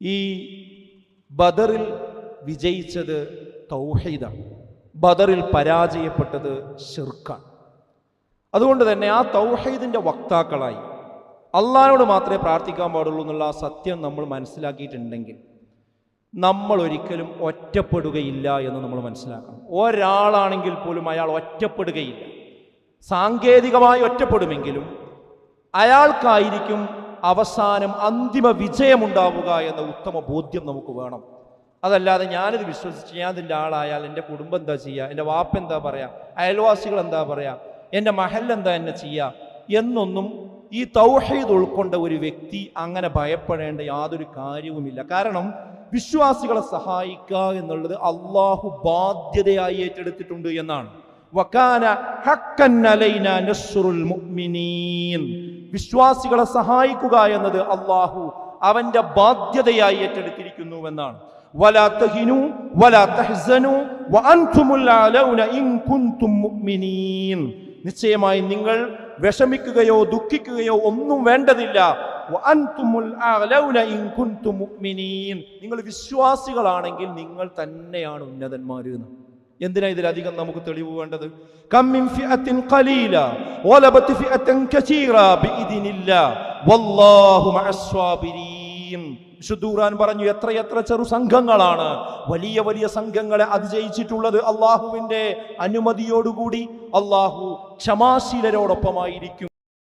ഈ ബദറിൽ വിജയിച്ചത് തൗഹീദാണ്, ബദറിൽ പരാജയപ്പെട്ടത് ശിർക്കാണ്. അതുകൊണ്ട് തന്നെ ആ തൗഹീദിൻ്റെ വക്താക്കളായി അള്ളാഹിനോട് മാത്രമേ പ്രാർത്ഥിക്കാൻ പാടുള്ളൂ എന്നുള്ള ആ സത്യം നമ്മൾ മനസ്സിലാക്കിയിട്ടുണ്ടെങ്കിൽ നമ്മൾ ഒരിക്കലും ഒറ്റപ്പെടുകയില്ല എന്ന് നമ്മൾ മനസ്സിലാക്കണം. ഒരാളാണെങ്കിൽ പോലും അയാൾ ഒറ്റപ്പെടുകയില്ല. സാങ്കേതികമായി ഒറ്റപ്പെടുമെങ്കിലും അയാൾക്കായിരിക്കും അവസാനം അന്തിമ വിജയമുണ്ടാവുക എന്ന ഉത്തമ ബോധ്യം നമുക്ക് വേണം. അതല്ലാതെ ഞാനിത് വിശ്വസിച്ച് ഞാൻ ഇതിൻ്റെ ആളായാൽ എൻ്റെ കുടുംബം എന്താ ചെയ്യുക, എൻ്റെ വാപ്പ എന്താ പറയുക, അയൽവാസികൾ എന്താ പറയുക, എൻ്റെ മഹൽ എന്താ എന്നെ ചെയ്യുക എന്നൊന്നും ഈ തൗഹീദ് ഉൾക്കൊണ്ട ഒരു വ്യക്തി അങ്ങനെ ഭയപ്പെടേണ്ട യാതൊരു കാര്യവുമില്ല. കാരണം വിശ്വാസികളെ സഹായിക്കുക എന്നുള്ളത് അള്ളാഹു ബാധ്യതയായി ഏറ്റെടുത്തിട്ടുണ്ട് എന്നാണ്. വകാന ഹഖ്കൻ അലൈനാ നസ്റുൽ മുഅ്മിനീൻ, വിശ്വാസികളെ സഹായിക്കുക എന്നത് അള്ളാഹു അവന്റെ ബാധ്യതയായി ഏറ്റെടുത്തിരിക്കുന്നുവെന്നാണ്. വലാ തഹിനു വലാ തഹ്സനു വഅൻതുമുൽ അലൗന ഇൻ കുൻതും മുഅ്മിനീൻ, നിശ്ചയമായി നിങ്ങൾ വിഷമിക്കുകയോ ദുഃഖിക്കുകയോ ഒന്നും വേണ്ടതില്ല. വഅൻതുമുൽ അലൗന ഇൻ കുൻതും മുഅ്മിനീൻ, നിങ്ങൾ വിശ്വാസികളാണെങ്കിൽ നിങ്ങൾ തന്നെയാണ് ഉന്നതന്മാര്. എന്തിനാ ഇതിലധികം നമുക്ക് തെളിവ് വേണ്ടത്? കം മിൻ ഫിഅത്തിൻ ഖലീല വലബത് ഫിഅത്തൻ കസീറ ബിഇദ്നില്ലാഹ് വല്ലാഹു മഅസ് സ്വാബിരീൻ. വിശുദ്ധ ഖുർആൻ പറഞ്ഞു, എത്രയെത്ര ചെറു സംഘങ്ങളാണ് വലിയ വലിയ സംഘങ്ങളെ അതിജയിച്ചിട്ടുള്ളത്. അള്ളാഹുവിന്റെ അനുമതിയോടുകൂടി അള്ളാഹു ക്ഷമാശീലരോടൊപ്പമായിരിക്കും.